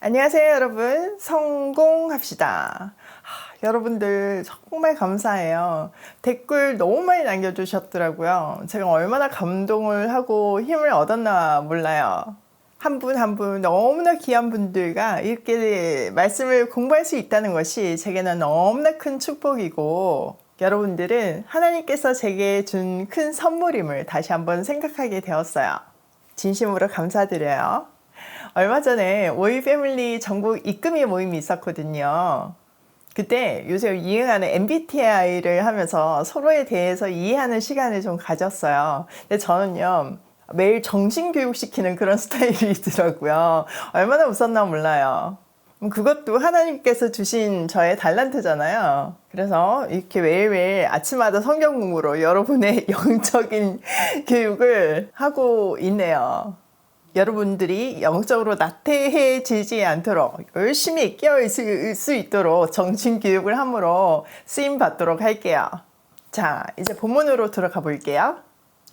안녕하세요, 여러분. 성공합시다. 여러분들 정말 감사해요. 댓글 너무 많이 남겨주셨더라고요. 제가 얼마나 감동을 하고 힘을 얻었나 몰라요. 한 분 한 분 너무나 귀한 분들과 이렇게 말씀을 공부할 수 있다는 것이 제게는 너무나 큰 축복이고, 여러분들은 하나님께서 제게 준 큰 선물임을 다시 한번 생각하게 되었어요. 진심으로 감사드려요. 얼마 전에 오이 패밀리 전국 입금이 모임이 있었거든요. 그때 요새 유행하는 MBTI를 하면서 서로에 대해서 이해하는 시간을 좀 가졌어요. 근데 저는요, 매일 정신교육시키는 그런 스타일이더라고요. 얼마나 웃었나 몰라요. 그것도 하나님께서 주신 저의 달란트잖아요. 그래서 이렇게 매일매일 아침마다 성경 공부로 여러분의 영적인 교육을 하고 있네요. 여러분들이 영적으로 나태해지지 않도록 열심히 깨어있을 수 있도록 정신교육을 함으로 쓰임받도록 할게요. 자, 이제 본문으로 들어가 볼게요.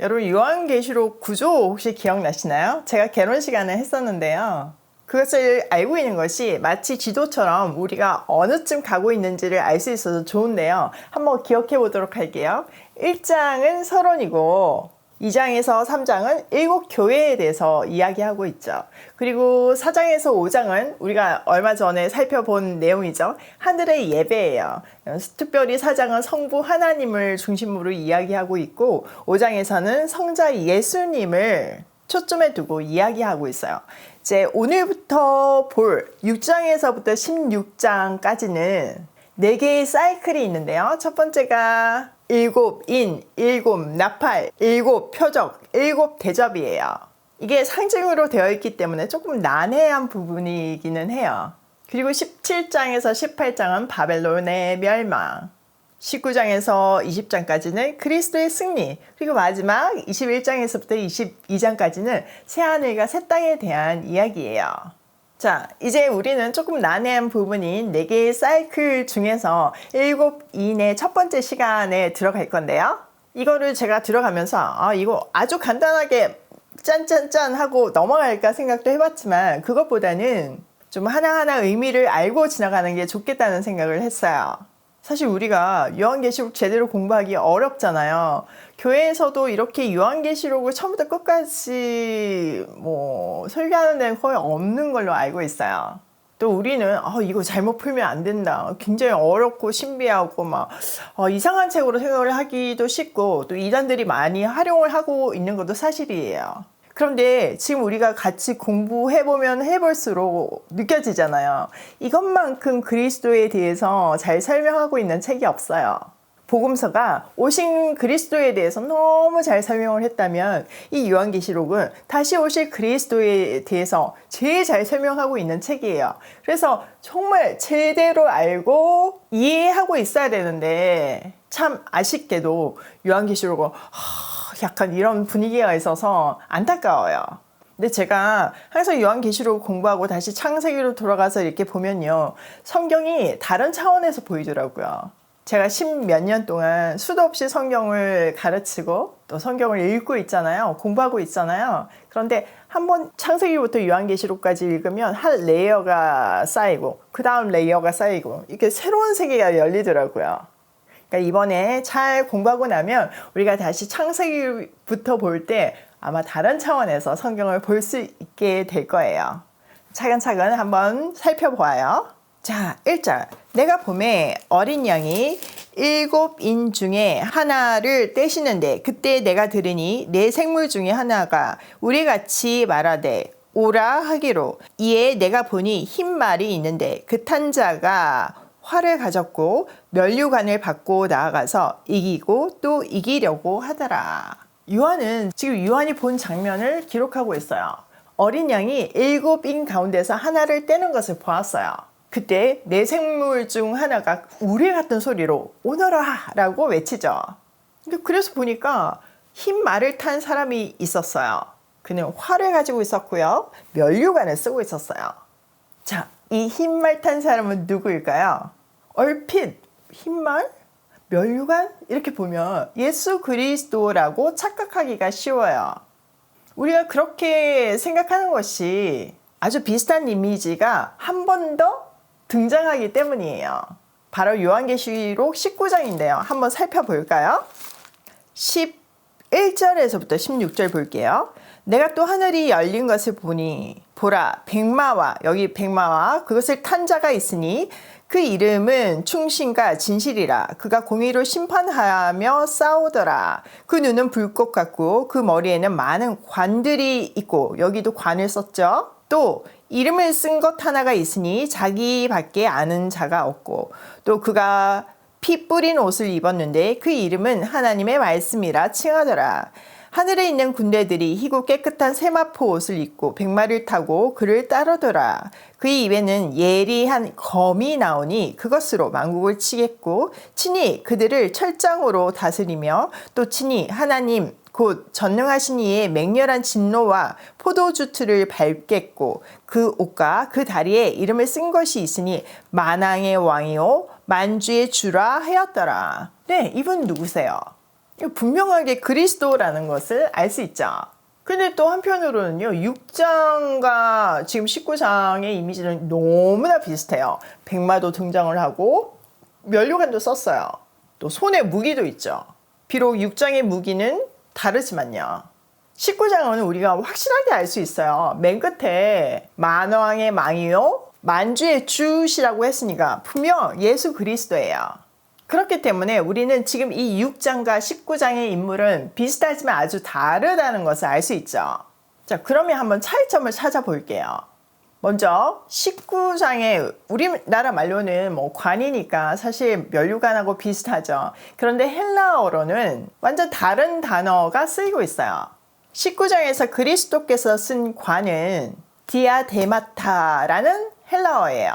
여러분, 요한계시록 9조 혹시 기억나시나요? 제가 개론 시간을 했었는데요. 그것을 알고 있는 것이 마치 지도처럼 우리가 어느쯤 가고 있는지를 알 수 있어서 좋은데요. 한번 기억해 보도록 할게요. 1장은 서론이고 2장에서 3장은 7교회에 대해서 이야기하고 있죠. 그리고 4장에서 5장은 우리가 얼마 전에 살펴본 내용이죠. 하늘의 예배예요. 특별히 4장은 성부 하나님을 중심으로 이야기하고 있고 5장에서는 성자 예수님을 초점에 두고 이야기하고 있어요. 이제 오늘부터 볼 6장에서부터 16장까지는 4개의 사이클이 있는데요. 첫 번째가 7인, 7 나팔, 7 표적, 7 대접이에요. 이게 상징으로 되어 있기 때문에 조금 난해한 부분이기는 해요. 그리고 17장에서 18장은 바벨론의 멸망, 19장에서 20장까지는 그리스도의 승리, 그리고 마지막 21장에서부터 22장까지는 새하늘과 새 땅에 대한 이야기예요. 자, 이제 우리는 조금 난해한 부분인 4개의 사이클 중에서 7인의 첫 번째 시간에 들어갈 건데요. 이거를 제가 들어가면서 이거 아주 간단하게 짠짠짠 하고 넘어갈까 생각도 해봤지만 그것보다는 좀 하나하나 의미를 알고 지나가는 게 좋겠다는 생각을 했어요. 사실 우리가 요한계시록 제대로 공부하기 어렵잖아요. 교회에서도 이렇게 요한계시록을 처음부터 끝까지 설교하는 데는 거의 없는 걸로 알고 있어요. 또 우리는 이거 잘못 풀면 안 된다. 굉장히 어렵고 신비하고 이상한 책으로 생각을 하기도 쉽고 또 이단들이 많이 활용을 하고 있는 것도 사실이에요. 그런데 지금 우리가 같이 공부해보면 해볼수록 느껴지잖아요. 이것만큼 그리스도에 대해서 잘 설명하고 있는 책이 없어요. 복음서가 오신 그리스도에 대해서 너무 잘 설명을 했다면 이 요한계시록은 다시 오실 그리스도에 대해서 제일 잘 설명하고 있는 책이에요. 그래서 정말 제대로 알고 이해하고 있어야 되는데 참 아쉽게도 요한계시록은 약간 이런 분위기가 있어서 안타까워요. 근데 제가 항상 요한계시록 공부하고 다시 창세기로 돌아가서 이렇게 보면요. 성경이 다른 차원에서 보이더라고요. 제가 10몇 년 동안 수도 없이 성경을 가르치고 또 성경을 읽고 있잖아요. 공부하고 있잖아요. 그런데 한번 창세기부터 요한계시록까지 읽으면 한 레이어가 쌓이고 그 다음 레이어가 쌓이고 이렇게 새로운 세계가 열리더라고요. 그러니까 이번에 잘 공부하고 나면 우리가 다시 창세기부터 볼 때 아마 다른 차원에서 성경을 볼 수 있게 될 거예요. 차근차근 한번 살펴보아요. 자, 1절. 내가 봄에 어린 양이 7인 중에 하나를 떼시는데 그때 내가 들으니 내 생물 중에 하나가 우리같이 말하되 오라 하기로 이에 내가 보니 흰 말이 있는데 그 탄 자가 활을 가졌고 면류관을 받고 나아가서 이기고 또 이기려고 하더라. 요한은 지금 요한이 본 장면을 기록하고 있어요. 어린 양이 7인 가운데서 하나를 떼는 것을 보았어요. 그때 내 생물 중 하나가 우리 같은 소리로 오너라 라고 외치죠. 그래서 보니까 흰 말을 탄 사람이 있었어요. 그는 활을 가지고 있었고요. 면류관을 쓰고 있었어요. 자, 이 흰 말 탄 사람은 누구일까요? 얼핏 흰말? 면류관? 이렇게 보면 예수 그리스도라고 착각하기가 쉬워요. 우리가 그렇게 생각하는 것이 아주 비슷한 이미지가 한 번 더 등장하기 때문이에요. 바로 요한계시록 19장인데요. 한번 살펴볼까요? 11절에서부터 16절 볼게요. 내가 또 하늘이 열린 것을 보니 보라 백마와, 여기 백마와 그것을 탄 자가 있으니 그 이름은 충신과 진실이라. 그가 공의로 심판하며 싸우더라. 그 눈은 불꽃 같고 그 머리에는 많은 관들이 있고, 여기도 관을 썼죠. 또 이름을 쓴 것 하나가 있으니 자기밖에 아는 자가 없고, 또 그가 피 뿌린 옷을 입었는데 그 이름은 하나님의 말씀이라 칭하더라. 하늘에 있는 군대들이 희고 깨끗한 세마포 옷을 입고 백마를 타고 그를 따르더라. 그의 입에는 예리한 검이 나오니 그것으로 만국을 치겠고 친히 그들을 철장으로 다스리며 또 친히 하나님 곧 전능하신 이의 맹렬한 진노와 포도주 틀을 밟겠고 그 옷과 그 다리에 이름을 쓴 것이 있으니 만왕의 왕이요 만주의 주라 하였더라. 네, 이분 누구세요? 분명하게 그리스도라는 것을 알 수 있죠. 근데 또 한편으로는요, 6장과 지금 19장의 이미지는 너무나 비슷해요. 백마도 등장을 하고 면류관도 썼어요. 또 손에 무기도 있죠. 비록 6장의 무기는 다르지만요. 19장은 우리가 확실하게 알 수 있어요. 맨 끝에 만왕의 망이요 만주의 주시라고 했으니까 분명 예수 그리스도예요. 그렇기 때문에 우리는 지금 이 6장과 19장의 인물은 비슷하지만 아주 다르다는 것을 알 수 있죠. 자, 그러면 한번 차이점을 찾아볼게요. 먼저 19장에 우리나라 말로는 뭐 관이니까 사실 면류관하고 비슷하죠. 그런데 헬라어로는 완전 다른 단어가 쓰이고 있어요. 19장에서 그리스도께서 쓴 관은 디아데마타라는 헬라어예요.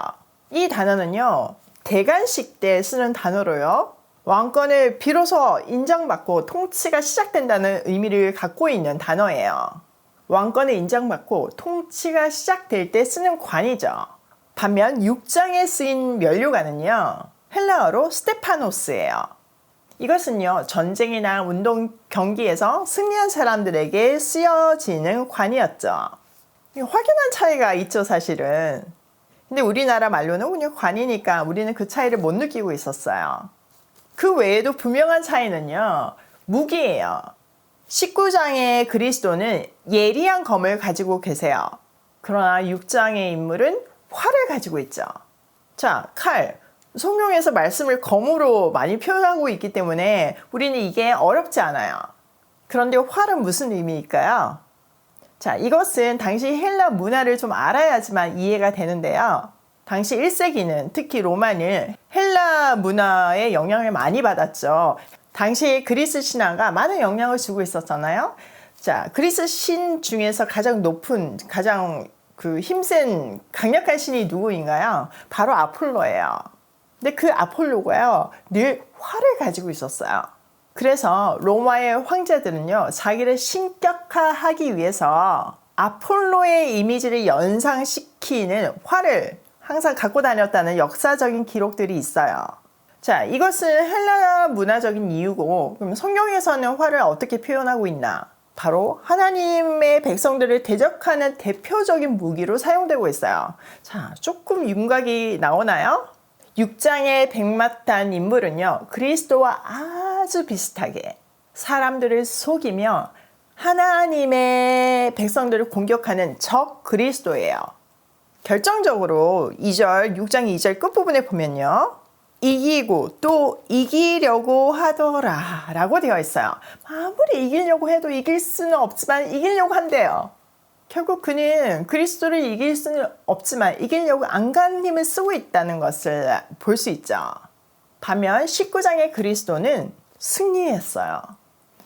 이 단어는요, 대관식 때 쓰는 단어로요, 왕권을 비로소 인정받고 통치가 시작된다는 의미를 갖고 있는 단어예요. 왕권을 인정받고 통치가 시작될 때 쓰는 관이죠. 반면 6장에 쓰인 면류관은요, 헬라어로 스테파노스예요. 이것은요, 전쟁이나 운동 경기에서 승리한 사람들에게 쓰여지는 관이었죠. 확연한 차이가 있죠, 사실은. 근데 우리나라 말로는 그냥 관이니까 우리는 그 차이를 못 느끼고 있었어요. 그 외에도 분명한 차이는요, 무기예요. 19장의 그리스도는 예리한 검을 가지고 계세요. 그러나 6장의 인물은 활을 가지고 있죠. 자, 칼. 성경에서 말씀을 검으로 많이 표현하고 있기 때문에 우리는 이게 어렵지 않아요. 그런데 활은 무슨 의미일까요? 자, 이것은 당시 헬라 문화를 좀 알아야지만 이해가 되는데요. 당시 1세기는 특히 로마는 헬라 문화의 영향을 많이 받았죠. 당시 그리스 신화가 많은 영향을 주고 있었잖아요. 자, 그리스 신 중에서 가장 높은, 가장 힘센 강력한 신이 누구인가요? 바로 아폴로예요. 근데 그 아폴로가요, 늘 활을 가지고 있었어요. 그래서 로마의 황제들은요, 자기를 신격화하기 위해서 아폴로의 이미지를 연상시키는 활을 항상 갖고 다녔다는 역사적인 기록들이 있어요. 자, 이것은 헬라 문화적인 이유고, 그럼 성경에서는 활을 어떻게 표현하고 있나? 바로 하나님의 백성들을 대적하는 대표적인 무기로 사용되고 있어요. 자, 조금 윤곽이 나오나요? 6장의 백마탄 인물은요, 그리스도와 아주 비슷하게 사람들을 속이며 하나님의 백성들을 공격하는 적 그리스도예요. 결정적으로 6장 2절 끝부분에 보면요, 이기고 또 이기려고 하더라 라고 되어 있어요. 아무리 이기려고 해도 이길 수는 없지만 이기려고 한대요. 결국 그는 그리스도를 이길 수는 없지만 이기려고 안간 힘을 쓰고 있다는 것을 볼 수 있죠. 반면 19장의 그리스도는 승리했어요.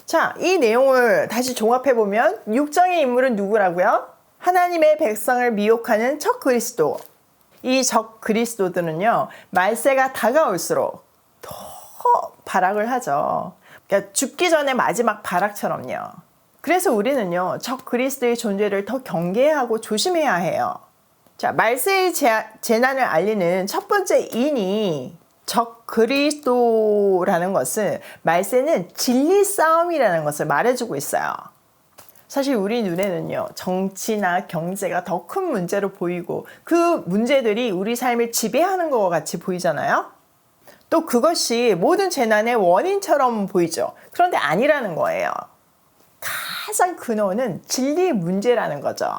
자, 이 내용을 다시 종합해보면 6장의 인물은 누구라고요? 하나님의 백성을 미혹하는 적 그리스도. 이 적 그리스도들은요, 말세가 다가올수록 더 발악을 하죠. 그러니까 죽기 전에 마지막 발악처럼요. 그래서 우리는요, 적 그리스도의 존재를 더 경계하고 조심해야 해요. 자, 말세의 재난을 알리는 첫 번째 인이 적 그리스도라는 것은 말세는 진리 싸움이라는 것을 말해주고 있어요. 사실 우리 눈에는요, 정치나 경제가 더 큰 문제로 보이고 그 문제들이 우리 삶을 지배하는 것 같이 보이잖아요. 또 그것이 모든 재난의 원인처럼 보이죠. 그런데 아니라는 거예요. 가장 근원은 진리 문제라는 거죠.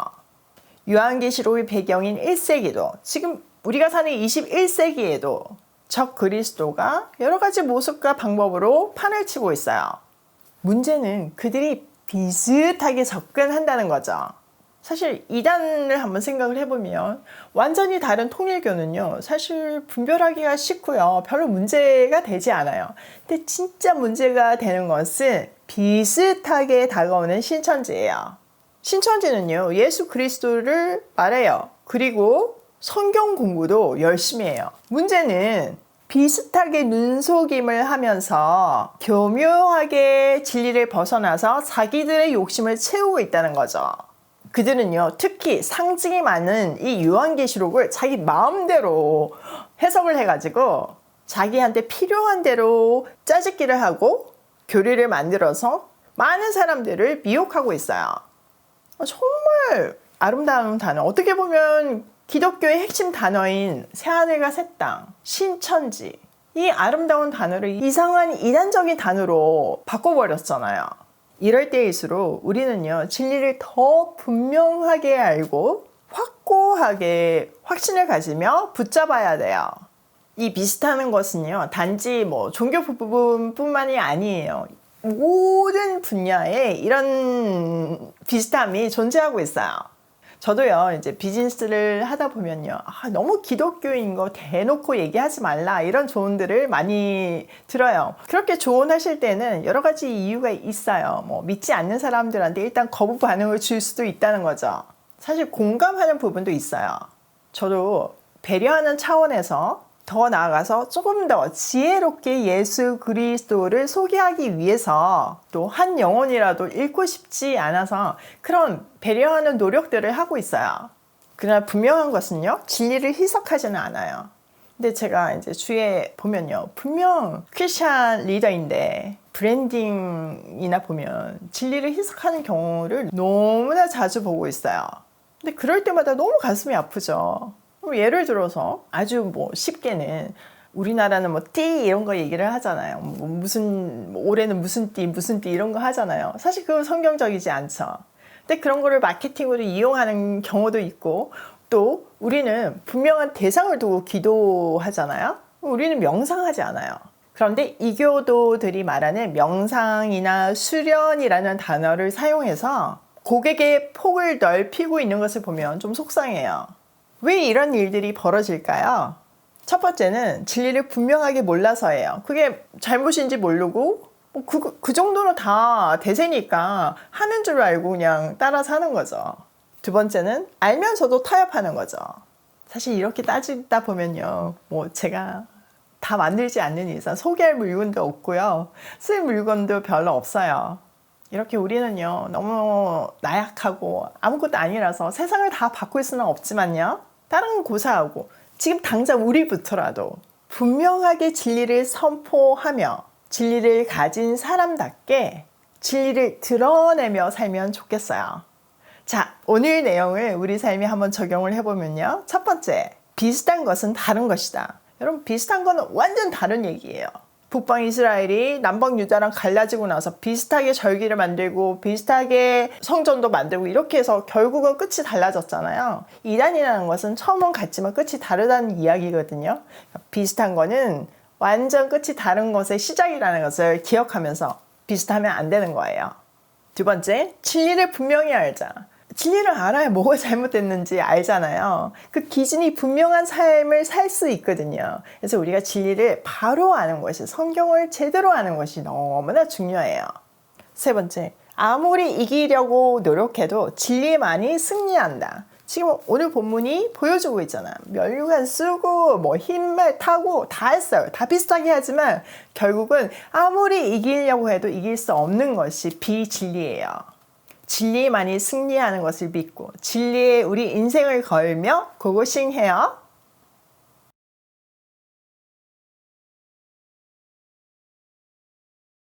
요한계시록의 배경인 1세기도 지금 우리가 사는 21세기에도 적 그리스도가 여러 가지 모습과 방법으로 판을 치고 있어요. 문제는 그들이 비슷하게 접근한다는 거죠. 사실 이단을 한번 생각을 해보면 완전히 다른 통일교는요, 사실 분별하기가 쉽고요, 별로 문제가 되지 않아요. 근데 진짜 문제가 되는 것은 비슷하게 다가오는 신천지예요. 신천지는요, 예수 그리스도를 말해요. 그리고 성경 공부도 열심히 해요. 문제는 비슷하게 눈속임을 하면서 교묘하게 진리를 벗어나서 자기들의 욕심을 채우고 있다는 거죠. 그들은요, 특히 상징이 많은 이 요한계시록을 자기 마음대로 해석을 해가지고 자기한테 필요한 대로 짜집기를 하고 교리를 만들어서 많은 사람들을 미혹하고 있어요. 정말 아름다운 단어. 어떻게 보면 기독교의 핵심 단어인 새하늘과 새 땅, 신천지, 이 아름다운 단어를 이상한 이단적인 단어로 바꿔버렸잖아요. 이럴 때일수록 우리는요, 진리를 더 분명하게 알고 확고하게 확신을 가지며 붙잡아야 돼요. 이 비슷하는 것은요, 단지 종교 부분뿐만이 아니에요. 모든 분야에 이런 비슷함이 존재하고 있어요. 저도요, 이제 비즈니스를 하다 보면요, 너무 기독교인 거 대놓고 얘기하지 말라, 이런 조언들을 많이 들어요. 그렇게 조언하실 때는 여러 가지 이유가 있어요. 믿지 않는 사람들한테 일단 거부 반응을 줄 수도 있다는 거죠. 사실 공감하는 부분도 있어요. 저도 배려하는 차원에서 더 나아가서 조금 더 지혜롭게 예수 그리스도를 소개하기 위해서 또 한 영혼이라도 잃고 싶지 않아서 그런 배려하는 노력들을 하고 있어요. 그러나 분명한 것은요, 진리를 희석하지는 않아요. 근데 제가 이제 주위에 보면요, 분명 크리스찬 리더인데 브랜딩이나 보면 진리를 희석하는 경우를 너무나 자주 보고 있어요. 근데 그럴 때마다 너무 가슴이 아프죠. 예를 들어서 아주 쉽게는 우리나라는 띠 이런 거 얘기를 하잖아요. 올해는 무슨 띠 이런 거 하잖아요. 사실 그건 성경적이지 않죠. 근데 그런 거를 마케팅으로 이용하는 경우도 있고, 또 우리는 분명한 대상을 두고 기도하잖아요. 우리는 명상하지 않아요. 그런데 이교도들이 말하는 명상이나 수련이라는 단어를 사용해서 고객의 폭을 넓히고 있는 것을 보면 좀 속상해요. 왜 이런 일들이 벌어질까요? 첫 번째는 진리를 분명하게 몰라서예요. 그게 잘못인지 모르고 그 정도는 다 대세니까 하는 줄 알고 그냥 따라서 하는 거죠. 두 번째는 알면서도 타협하는 거죠. 사실 이렇게 따지다 보면요, 제가 다 만들지 않는 이상 소개할 물건도 없고요, 쓸 물건도 별로 없어요. 이렇게 우리는요, 너무 나약하고 아무것도 아니라서 세상을 다 바꿀 수는 없지만요, 다른 고사하고 지금 당장 우리부터라도 분명하게 진리를 선포하며 진리를 가진 사람답게 진리를 드러내며 살면 좋겠어요. 자, 오늘 내용을 우리 삶에 한번 적용을 해보면요, 첫 번째, 비슷한 것은 다른 것이다. 여러분, 비슷한 거는 완전 다른 얘기예요. 북방 이스라엘이 남방 유다랑 갈라지고 나서 비슷하게 절기를 만들고 비슷하게 성전도 만들고 이렇게 해서 결국은 끝이 달라졌잖아요. 이단이라는 것은 처음은 같지만 끝이 다르다는 이야기거든요. 비슷한 거는 완전 끝이 다른 것의 시작이라는 것을 기억하면서 비슷하면 안 되는 거예요. 두 번째, 진리를 분명히 알자. 진리를 알아야 뭐가 잘못됐는지 알잖아요. 그 기준이 분명한 삶을 살 수 있거든요. 그래서 우리가 진리를 바로 아는 것이, 성경을 제대로 아는 것이 너무나 중요해요. 세 번째, 아무리 이기려고 노력해도 진리만이 승리한다. 지금 오늘 본문이 보여주고 있잖아. 면류관 쓰고 흰말 타고 다 했어요. 다 비슷하게 하지만 결국은 아무리 이기려고 해도 이길 수 없는 것이 비진리예요. 진리만이 승리하는 것을 믿고 진리에 우리 인생을 걸며 고고싱해요.